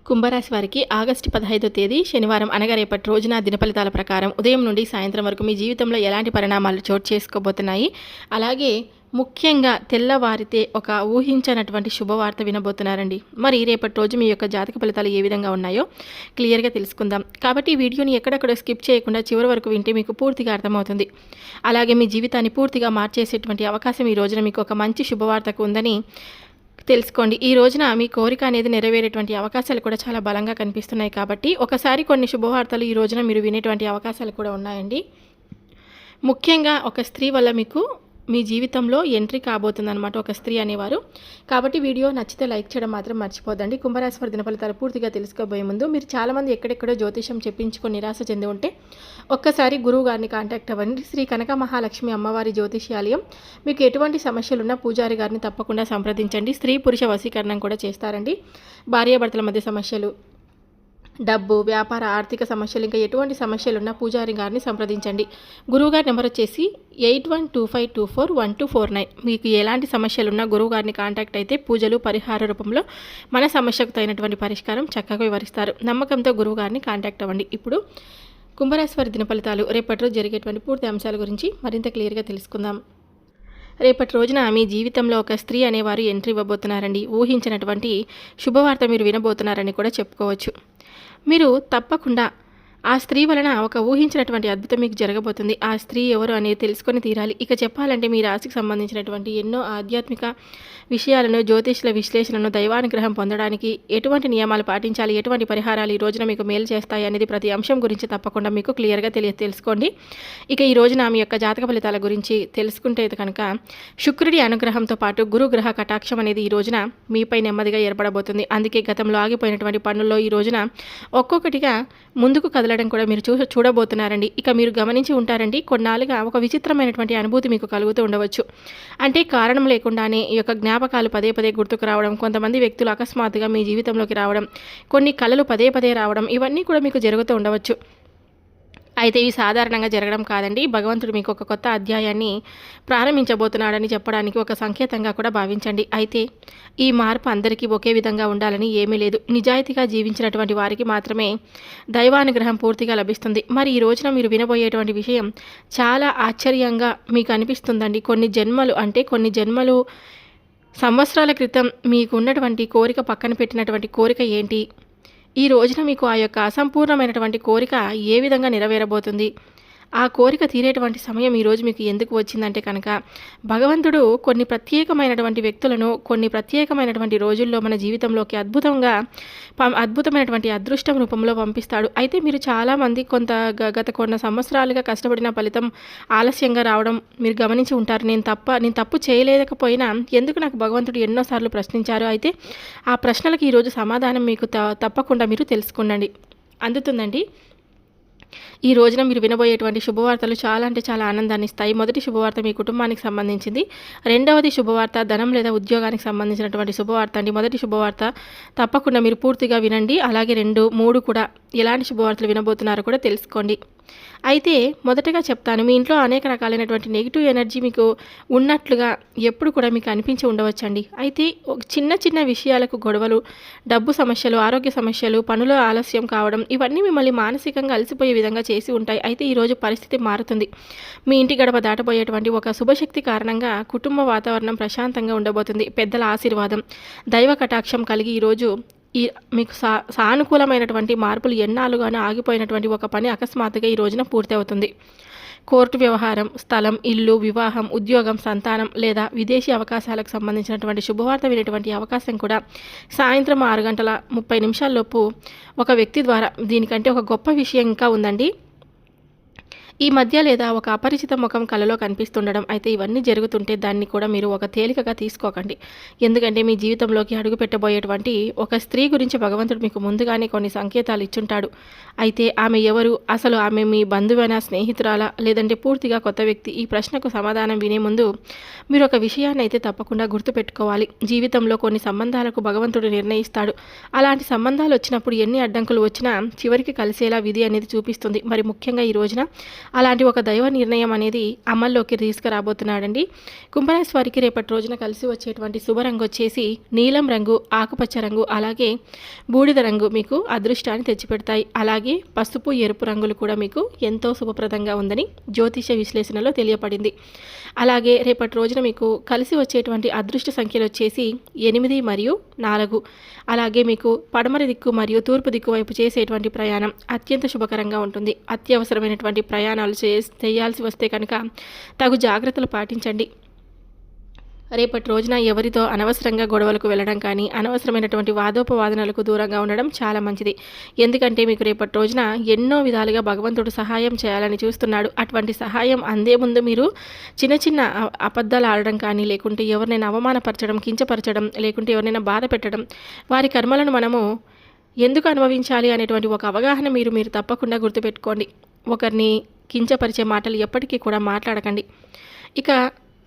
కుంభరాశి వారికి ఆగస్టు 15వ తేదీ శనివారం అనగా రేపటి రోజున దినఫలితాల ప్రకారం ఉదయం నుండి సాయంత్రం వరకు మీ జీవితంలో ఎలాంటి పరిణామాలు చోటు చేసుకోబోతున్నాయి, అలాగే ముఖ్యంగా తెల్లవారితే ఒక ఊహించనటువంటి శుభవార్త వినబోతున్నారండి. మరి రేపటి రోజు మీ యొక్క జాతక ఫలితాలు ఏ విధంగా ఉన్నాయో క్లియర్గా తెలుసుకుందాం. కాబట్టి ఈ వీడియోని ఎక్కడెక్కడ స్కిప్ చేయకుండా చివరి వరకు వింటే మీకు పూర్తిగా అర్థమవుతుంది. అలాగే మీ జీవితాన్ని పూర్తిగా మార్చేసేటువంటి అవకాశం ఈ రోజున మీకు ఒక మంచి శుభవార్తకు ఉందని తెలుసుకోండి. ఈ రోజున మీ కోరిక అనేది నెరవేరేటువంటి అవకాశాలు కూడా చాలా బలంగా కనిపిస్తున్నాయి. కాబట్టి ఒకసారి కొన్ని శుభవార్తలు ఈ రోజున మీరు వినేటువంటి అవకాశాలు కూడా ఉన్నాయండి. ముఖ్యంగా ఒక స్త్రీ వల్ల మీకు మీ జీవితంలో ఎంట్రీ కాబోతుందన్నమాట, ఒక స్త్రీ అనేవారు. కాబట్టి వీడియో నచ్చితే లైక్ చేయడం మాత్రం మర్చిపోదండి. కుంభరాశి వారి దినఫలితాలు పూర్తిగా తెలుసుకోబోయే ముందు మీరు చాలామంది ఎక్కడెక్కడో జ్యోతిషం చెప్పించుకొని నిరాశ చెంది ఉంటే ఒక్కసారి గురువు గారిని కాంటాక్ట్ అవ్వండి. శ్రీ కనక మహాలక్ష్మి అమ్మవారి జ్యోతిష్యాలయం. మీకు ఎటువంటి సమస్యలున్నా పూజారి గారిని తప్పకుండా సంప్రదించండి. స్త్రీ పురుష వశీకరణం కూడా చేస్తారండి. భార్యాభర్తల మధ్య సమస్యలు, డబ్బు, వ్యాపార, ఆర్థిక సమస్యలు, ఇంకా ఎటువంటి సమస్యలున్నా పూజారి గారిని సంప్రదించండి. గురువుగారి నెంబర్ వచ్చేసి 8125241249. మీకు ఎలాంటి సమస్యలున్నా గురువుగారిని కాంటాక్ట్ అయితే పూజలు, పరిహార రూపంలో మన సమస్యకు తగినటువంటి పరిష్కారం చక్కగా వివరిస్తారు. నమ్మకంతో గురువుగారిని కాంటాక్ట్ అవ్వండి. ఇప్పుడు కుంభరాశి వారి దినఫలితాలు రేపటి రోజు జరిగేటువంటి పూర్తి అంశాల గురించి మరింత క్లియర్గా తెలుసుకుందాం. రేపటి రోజున మీ జీవితంలో ఒక స్త్రీ అనేవారు ఎంట్రీ ఇవ్వబోతున్నారండి. ఊహించినటువంటి శుభవార్త మీరు వినబోతున్నారని కూడా చెప్పుకోవచ్చు. మీరు తప్పకుండా ఆ స్త్రీ వలన ఒక ఊహించినటువంటి అద్భుతం మీకు జరగబోతుంది. ఆ స్త్రీ ఎవరు అనేది తెలుసుకొని తీరాలి. ఇక చెప్పాలంటే మీ రాశికి సంబంధించినటువంటి ఎన్నో ఆధ్యాత్మిక విషయాలను, జ్యోతిష్ల విశ్లేషణను, దైవానుగ్రహం పొందడానికి ఎటువంటి నియమాలు పాటించాలి, ఎటువంటి పరిహారాలు ఈ రోజున మీకు మేలు చేస్తాయి అనేది ప్రతి అంశం గురించి తప్పకుండా మీకు క్లియర్గా తెలుసుకోండి. ఇక ఈ రోజున మీ యొక్క జాతక ఫలితాల గురించి తెలుసుకుంటే కనుక శుక్రుడి అనుగ్రహంతో పాటు గురుగ్రహ కటాక్షం అనేది ఈ రోజున మీపై నెమ్మదిగా ఏర్పడబోతుంది. అందుకే గతంలో ఆగిపోయినటువంటి పనుల్లో ఈ రోజున ఒక్కొక్కటిగా ముందుకు కదలడం కూడా మీరు చూడబోతున్నారండి. ఇక మీరు గమనించి ఉంటారండి, కొన్నాళ్ళుగా ఒక విచిత్రమైనటువంటి అనుభూతి మీకు కలుగుతూ ఉండవచ్చు. అంటే కారణం లేకుండానే ఈ యొక్క జ్ఞాపకాలు పదే పదే గుర్తుకు రావడం, కొంతమంది వ్యక్తులు అకస్మాత్తుగా మీ జీవితంలోకి రావడం, కొన్ని కళలు పదే పదే రావడం, ఇవన్నీ కూడా మీకు జరుగుతూ ఉండవచ్చు. అయితే ఇవి సాధారణంగా జరగడం కాదండి. భగవంతుడు మీకు ఒక కొత్త అధ్యాయాన్ని ప్రారంభించబోతున్నాడని చెప్పడానికి ఒక సంకేతంగా కూడా భావించండి. అయితే ఈ మార్పు అందరికీ ఒకే విధంగా ఉండాలని ఏమీ లేదు. నిజాయితీగా జీవించినటువంటి వారికి మాత్రమే దైవానుగ్రహం పూర్తిగా లభిస్తుంది. మరి ఈ రోజున మీరు వినబోయేటువంటి విషయం చాలా ఆశ్చర్యంగా మీకు అనిపిస్తుందండి. కొన్ని జన్మలు సంవత్సరాల క్రితం మీకు ఉన్నటువంటి కోరిక పక్కన పెట్టినటువంటి కోరిక ఏంటి, ఈ రోజున మీకు ఆ యొక్క అసంపూర్ణమైనటువంటి కోరిక ఏ విధంగా నెరవేరబోతుంది, ఆ కోరిక తీరేటువంటి సమయం ఈరోజు మీకు ఎందుకు వచ్చిందంటే కనుక భగవంతుడు కొన్ని ప్రత్యేకమైనటువంటి వ్యక్తులను కొన్ని ప్రత్యేకమైనటువంటి రోజుల్లో మన జీవితంలోకి అద్భుతమైనటువంటి అదృష్టం రూపంలో పంపిస్తాడు. అయితే మీరు చాలామంది గత కొన్ని సంవత్సరాలుగా కష్టపడిన ఫలితం ఆలస్యంగా రావడం మీరు గమనించి ఉంటారు. నేను తప్పు చేయలేకపోయినా ఎందుకు నాకు భగవంతుడు ఎన్నోసార్లు ప్రశ్నించారు. అయితే ఆ ప్రశ్నలకు ఈరోజు సమాధానం మీకు తప్పకుండా మీరు తెలుసుకునండి, అందుతుందండి. ఈ రోజున మీరు వినబోయేటువంటి శుభవార్తలు చాలా అంటే చాలా ఆనందాన్ని ఇస్తాయి. మొదటి శుభవార్త మీ కుటుంబానికి సంబంధించింది. రెండవది శుభవార్త ధనం లేదా ఉద్యోగానికి సంబంధించినటువంటి శుభవార్త అండి. మొదటి శుభవార్త తప్పకుండా మీరు పూర్తిగా వినండి. అలాగే 2, 3 కూడా ఎలాంటి శుభవార్తలు వినబోతున్నారో కూడా తెలుసుకోండి. అయితే మొదటగా చెప్తాను, మీ ఇంట్లో అనేక రకాలైనటువంటి నెగిటివ్ ఎనర్జీ మీకు ఉన్నట్లుగా ఎప్పుడు కూడా మీకు అనిపించి ఉండవచ్చండి. అయితే చిన్న విషయాలకు గొడవలు, డబ్బు సమస్యలు, ఆరోగ్య సమస్యలు, పనుల ఆలస్యం కావడం, ఇవన్నీ మిమ్మల్ని మానసికంగా అలసిపోయే విధంగా చేసి ఉంటాయి. అయితే ఈరోజు పరిస్థితి మారుతుంది. మీ ఇంటి గడప దాటబోయేటువంటి ఒక శుభశక్తి కారణంగా కుటుంబ వాతావరణం ప్రశాంతంగా ఉండబోతుంది. పెద్దల ఆశీర్వాదం, దైవ కటాక్షం కలిగి ఈరోజు మీకు సానుకూలమైనటువంటి మార్పులు, ఎన్నాళ్ళుగానో ఆగిపోయినటువంటి ఒక పని అకస్మాత్తుగా ఈ రోజున పూర్తి అవుతుంది. కోర్టు వ్యవహారం, స్థలం, ఇల్లు, వివాహం, ఉద్యోగం, సంతానం లేదా విదేశీ అవకాశాలకు సంబంధించినటువంటి శుభవార్త వినేటువంటి అవకాశం కూడా సాయంత్రం 6:30 ఒక వ్యక్తి ద్వారా, దీనికంటే ఒక గొప్ప విషయం ఇంకా ఉందండి. ఈ మధ్య లేదా ఒక అపరిచిత ముఖం కలలో కనిపిస్తుండడం. అయితే ఇవన్నీ జరుగుతుంటే దాన్ని కూడా మీరు ఒక తేలికగా తీసుకోకండి. ఎందుకంటే మీ జీవితంలోకి అడుగు పెట్టబోయేటువంటి ఒక స్త్రీ గురించి భగవంతుడు మీకు ముందుగానే కొన్ని సంకేతాలు ఇచ్చుంటాడు. అయితే ఆమె ఎవరు, అసలు ఆమె మీ బంధువేనా, స్నేహితురాలా, లేదంటే పూర్తిగా కొత్త వ్యక్తి? ఈ ప్రశ్నకు సమాధానం వినే ముందు మీరు ఒక విషయాన్ని అయితే తప్పకుండా గుర్తుపెట్టుకోవాలి. జీవితంలో కొన్ని సంబంధాలకు భగవంతుడు నిర్ణయిస్తాడు. అలాంటి సంబంధాలు వచ్చినప్పుడు ఎన్ని అడ్డంకులు వచ్చినా చివరికి కలిసేలా విధి అనేది చూపిస్తుంది. మరి ముఖ్యంగా ఈ రోజున అలాంటి ఒక దైవ నిర్ణయం అనేది అమల్లోకి తీసుకురాబోతున్నాడండి. కుంభరాశి వారికి రేపటి రోజున కలిసి వచ్చేటువంటి శుభరంగు వచ్చేసి నీలం రంగు, ఆకుపచ్చ రంగు, అలాగే బూడిద రంగు మీకు అదృష్టాన్ని తెచ్చిపెడతాయి. అలాగే పసుపు, ఎరుపు రంగులు కూడా మీకు ఎంతో శుభప్రదంగా ఉందని జ్యోతిష విశ్లేషణలో తెలియపడింది. అలాగే రేపటి రోజున మీకు కలిసి వచ్చేటువంటి అదృష్ట సంఖ్యలు వచ్చేసి 8 మరియు 4. అలాగే మీకు పడమర దిక్కు మరియు తూర్పు దిక్కు వైపు చేసేటువంటి ప్రయాణం అత్యంత శుభకరంగా ఉంటుంది. అత్యవసరమైనటువంటి ప్రయాణాలు చేయాల్సి వస్తే కనుక తగు జాగ్రత్తలు పాటించండి. రేపటి రోజున ఎవరితో అనవసరంగా గొడవలకు వెళ్ళడం కానీ, అనవసరమైనటువంటి వాదోపవాదనలకు దూరంగా ఉండడం చాలా మంచిది. ఎందుకంటే మీకు రేపటి రోజున ఎన్నో విధాలుగా భగవంతుడు సహాయం చేయాలని చూస్తున్నాడు. అటువంటి సహాయం అందే ముందు మీరు చిన్న చిన్న అబద్ధాలు ఆడడం కానీ, లేకుంటే ఎవరినైనా అవమానపరచడం, కించపరచడం, లేకుంటే ఎవరినైనా బాధ పెట్టడం, వారి కర్మలను మనము ఎందుకు అనుభవించాలి అనేటువంటి ఒక అవగాహన మీరు తప్పకుండా గుర్తుపెట్టుకోండి. ఒకరిని కించపరిచే మాటలు ఎప్పటికీ కూడా మాట్లాడకండి. ఇక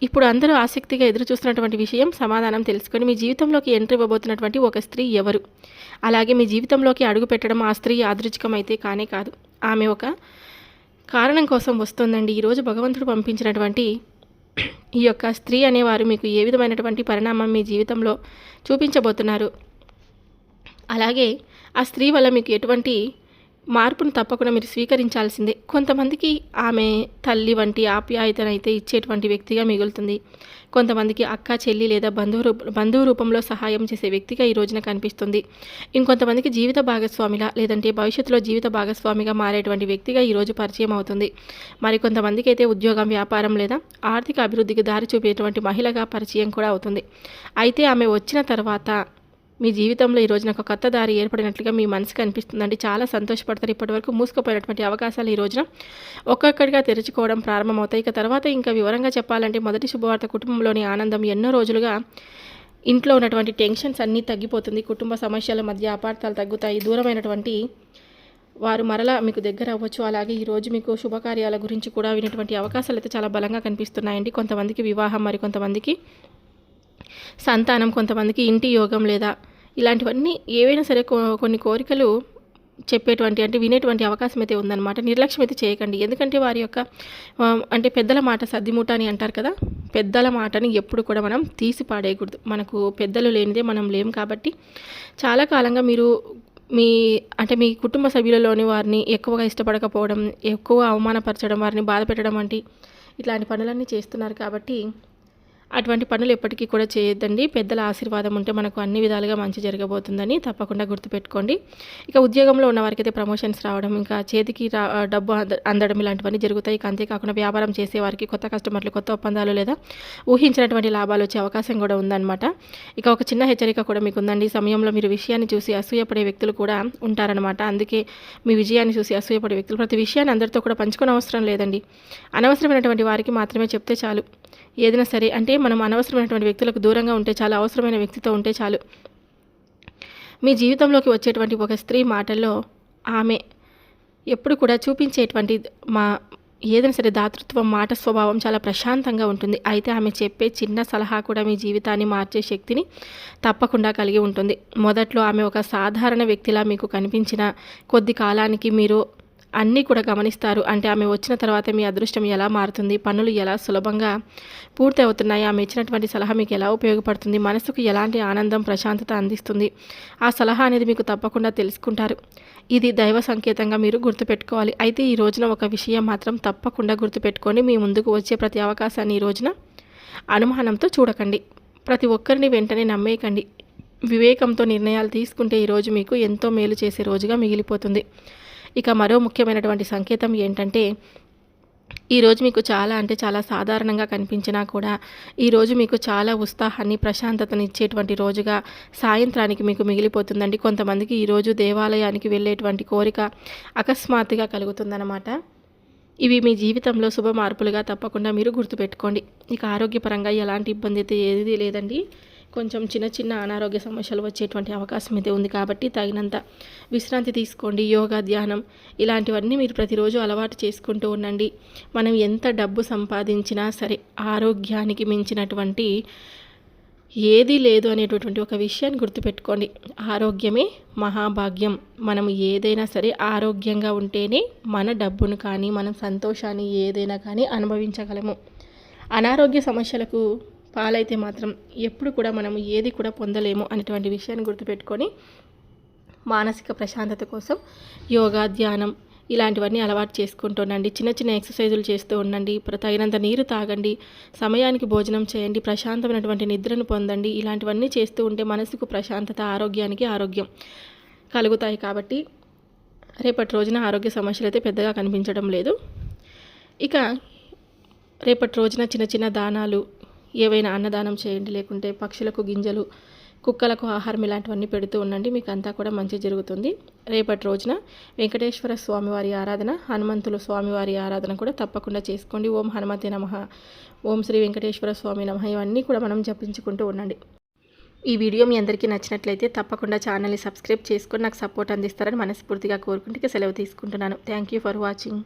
ఇప్పుడు అందరూ ఆసక్తిగా ఎదురు చూస్తున్నటువంటి విషయం సమాధానం తెలుసుకొని మీ జీవితంలోకి ఎంట్రీ ఇవ్వబోతున్నటువంటి ఒక స్త్రీ ఎవరు, అలాగే మీ జీవితంలోకి అడుగు పెట్టడం ఆ స్త్రీ యాదృచ్ఛికమైతే కానే కాదు, ఆమె ఒక కారణం కోసం వస్తుందండి. ఈరోజు భగవంతుడు పంపించినటువంటి ఈ యొక్క స్త్రీ అనేవారు మీకు ఏ విధమైనటువంటి పరిణామం మీ జీవితంలో చూపించబోతున్నారు, అలాగే ఆ స్త్రీ వల్ల మీకు ఎటువంటి మార్పును తప్పకుండా మీరు స్వీకరించాల్సిందే. కొంతమందికి ఆమె తల్లి వంటి ఆప్యాయతనైతే ఇచ్చేటువంటి వ్యక్తిగా మిగులుతుంది. కొంతమందికి అక్క, చెల్లి లేదా బంధువు రూపంలో సహాయం చేసే వ్యక్తిగా ఈ రోజున కనిపిస్తుంది. ఇంకొంతమందికి జీవిత భాగస్వామిలా లేదంటే భవిష్యత్తులో జీవిత భాగస్వామిగా మారేటువంటి వ్యక్తిగా ఈరోజు పరిచయం అవుతుంది. మరికొంతమందికి అయితే ఉద్యోగం, వ్యాపారం లేదా ఆర్థిక అభివృద్ధికి దారి చూపేటువంటి మహిళగా పరిచయం కూడా అవుతుంది. అయితే ఆమె వచ్చిన తర్వాత మీ జీవితంలో ఈ రోజున ఒక కొత్త దారి ఏర్పడినట్లుగా మీ మనసుకు అనిపిస్తుందండి. చాలా సంతోషపడతారు. ఇప్పటివరకు మూసుకుపోయినటువంటి అవకాశాలు ఈ రోజున ఒక్కొక్కటిగా తెరుచుకోవడం ప్రారంభమవుతాయి. ఇక తర్వాత ఇంకా వివరంగా చెప్పాలంటే మొదటి శుభవార్త కుటుంబంలోని ఆనందం. ఎన్నో రోజులుగా ఇంట్లో ఉన్నటువంటి టెన్షన్స్ అన్నీ తగ్గిపోతుంది. కుటుంబ సమస్యల మధ్య అపార్థాలు తగ్గుతాయి. దూరమైనటువంటి వారు మరలా మీకు దగ్గర అవ్వచ్చు. అలాగే ఈరోజు మీకు శుభకార్యాల గురించి కూడా వినేటువంటి అవకాశాలు అయితే చాలా బలంగా కనిపిస్తున్నాయండి. కొంతమందికి వివాహం, మరి కొంతమందికి సంతానం, కొంతమందికి ఇంటి యోగం లేదా ఇలాంటివన్నీ ఏవైనా సరే కొన్ని కోరికలు చెప్పేటువంటి అంటే వినేటువంటి అవకాశం అయితే ఉందన్నమాట. నిర్లక్ష్యం అయితే చేయకండి. ఎందుకంటే వారి యొక్క అంటే పెద్దల మాట సద్దిమూట అని అంటారు కదా, పెద్దల మాటని ఎప్పుడు కూడా మనం తీసి పాడేయకూడదు. మనకు పెద్దలు లేనిదే మనం లేం కాబట్టి చాలా కాలంగా మీరు మీ కుటుంబ సభ్యులలోని వారిని ఎక్కువగా ఇష్టపడకపోవడం, ఎక్కువ అవమానపరచడం, వారిని బాధ పెట్టడం వంటి ఇట్లాంటి పనులన్నీ చేస్తున్నారు కాబట్టి అటువంటి పనులు ఎప్పటికీ కూడా చేయొద్దండి. పెద్దల ఆశీర్వాదం ఉంటే మనకు అన్ని విధాలుగా మంచి జరగబోతుందని తప్పకుండా గుర్తుపెట్టుకోండి. ఇక ఉద్యోగంలో ఉన్న వారికి అయితే ప్రమోషన్స్ రావడం, ఇంకా చేతికి డబ్బు అందడం ఇలాంటివన్నీ జరుగుతాయి. అంతేకాకుండా వ్యాపారం చేసే వారికి కొత్త కస్టమర్లు, కొత్త ఒప్పందాలు లేదా ఊహించినటువంటి లాభాలు వచ్చే అవకాశం కూడా ఉందన్నమాట. ఇక ఒక చిన్న హెచ్చరిక కూడా మీకు ఉందండి. సమయంలో మీరు విషయాన్ని చూసి అసూయపడే వ్యక్తులు కూడా ఉంటారనమాట. అందుకే మీ విజయాన్ని చూసి అసూయపడే వ్యక్తులు ప్రతి విషయాన్ని అందరితో కూడా పంచుకోని అవసరం లేదండి. అనవసరమైనటువంటి వారికి మాత్రమే చెప్తే చాలు. ఏదైనా సరే అంటే మనం అనవసరమైనటువంటి వ్యక్తులకు దూరంగా ఉంటే చాలు, అవసరమైన వ్యక్తితో ఉంటే చాలు. మీ జీవితంలోకి వచ్చేటువంటి ఒక స్త్రీ మాటల్లో ఆమె ఎప్పుడు కూడా చూపించేటువంటి ఏదైనా సరే దాతృత్వం, మాట స్వభావం చాలా ప్రశాంతంగా ఉంటుంది. అయితే ఆమె చెప్పే చిన్న సలహా కూడా మీ జీవితాన్ని మార్చే శక్తిని తప్పకుండా కలిగి ఉంటుంది. మొదట్లో ఆమె ఒక సాధారణ వ్యక్తిలా మీకు కనిపించిన కొద్ది కాలానికి మీరు అన్నీ కూడా గమనిస్తారు. అంటే ఆమె వచ్చిన తర్వాత మీ అదృష్టం ఎలా మారుతుంది, పనులు ఎలా సులభంగా పూర్తి అవుతున్నాయి, ఆమె ఇచ్చినటువంటి సలహా మీకు ఎలా ఉపయోగపడుతుంది, మనసుకు ఎలాంటి ఆనందం, ప్రశాంతత అందిస్తుంది, ఆ సలహా అనేది మీకు తప్పకుండా తెలుసుకుంటారు. ఇది దైవ సంకేతంగా మీరు గుర్తుపెట్టుకోవాలి. అయితే ఈ రోజున ఒక విషయం మాత్రం తప్పకుండా గుర్తుపెట్టుకొని మీ ముందుకు వచ్చే ప్రతి అవకాశాన్ని ఈ రోజున అనుమానంతో చూడకండి. ప్రతి ఒక్కరిని వెంటనే నమ్మేయకండి. వివేకంతో నిర్ణయాలు తీసుకుంటే ఈరోజు మీకు ఎంతో మేలు చేసే రోజుగా మిగిలిపోతుంది. ఇక మరో ముఖ్యమైనటువంటి సంకేతం ఏంటంటే ఈరోజు మీకు చాలా అంటే చాలా సాధారణంగా కనిపించినా కూడా ఈరోజు మీకు చాలా ఉత్సాహాన్ని, ప్రశాంతతని ఇచ్చేటువంటి రోజుగా సాయంత్రానికి మీకు మిగిలిపోతుందండి. కొంతమందికి ఈరోజు దేవాలయానికి వెళ్ళేటువంటి కోరిక అకస్మాత్తుగా కలుగుతుందన్నమాట. ఇవి మీ జీవితంలో శుభ మార్పులుగా తప్పకుండా మీరు గుర్తుపెట్టుకోండి. ఇక ఆరోగ్యపరంగా ఎలాంటి ఇబ్బంది అయితే ఏది లేదండి. కొంచెం చిన్న అనారోగ్య సమస్యలు వచ్చేటువంటి అవకాశం అయితే ఉంది కాబట్టి తగినంత విశ్రాంతి తీసుకోండి. యోగా, ధ్యానం ఇలాంటివన్నీ మీరు ప్రతిరోజు అలవాటు చేసుకుంటూ ఉండండి. మనం ఎంత డబ్బు సంపాదించినా సరే ఆరోగ్యానికి మించినటువంటి ఏదీ లేదు అనేటటువంటి ఒక విషయాన్ని గుర్తుపెట్టుకోండి. ఆరోగ్యమే మహాభాగ్యం. మనం ఏదైనా సరే ఆరోగ్యంగా ఉంటేనే మన డబ్బును కానీ మనం సంతోషాన్ని ఏదైనా కానీ అనుభవించగలము. అనారోగ్య సమస్యలకు పాలైతే మాత్రం ఎప్పుడు కూడా మనం ఏది కూడా పొందలేము అనేటువంటి విషయాన్ని గుర్తుపెట్టుకొని మానసిక ప్రశాంతత కోసం యోగా, ధ్యానం ఇలాంటివన్నీ అలవాటు చేసుకుంటూనండి. చిన్న చిన్న ఎక్సర్సైజులు చేస్తూ ఉండండి. తగినంత నీరు తాగండి, సమయానికి భోజనం చేయండి, ప్రశాంతమైనటువంటి నిద్రను పొందండి. ఇలాంటివన్నీ చేస్తూ ఉంటే మనసుకు ప్రశాంతత, ఆరోగ్యానికి ఆరోగ్యం కలుగుతాయి. కాబట్టి రేపటి రోజున ఆరోగ్య సమస్యలు అయితే పెద్దగా కనిపించడం లేదు. ఇక రేపటి రోజున చిన్న చిన్న దానాలు ఏవైనా అన్నదానం చేయండి, లేకుంటే పక్షులకు గింజలు, కుక్కలకు ఆహారం ఇలాంటివన్నీ పెడుతూ ఉండండి. మీకు అంతా కూడా మంచి జరుగుతుంది. రేపటి రోజున వెంకటేశ్వర స్వామివారి ఆరాధన, హనుమంతుల స్వామివారి ఆరాధన కూడా తప్పకుండా చేసుకోండి. ఓం హనుమతే నమః, ఓం శ్రీ వెంకటేశ్వర స్వామి నమః, ఇవన్నీ కూడా మనం జపించుకుంటూ ఉండండి. ఈ వీడియో మీ అందరికీ నచ్చినట్లయితే తప్పకుండా ఛానల్ని సబ్స్క్రైబ్ చేసుకొని నాకు సపోర్ట్ అందిస్తారని మనస్ఫూర్తిగా కోరుకుంటే సెలవు తీసుకుంటున్నాను. Thank you for watching.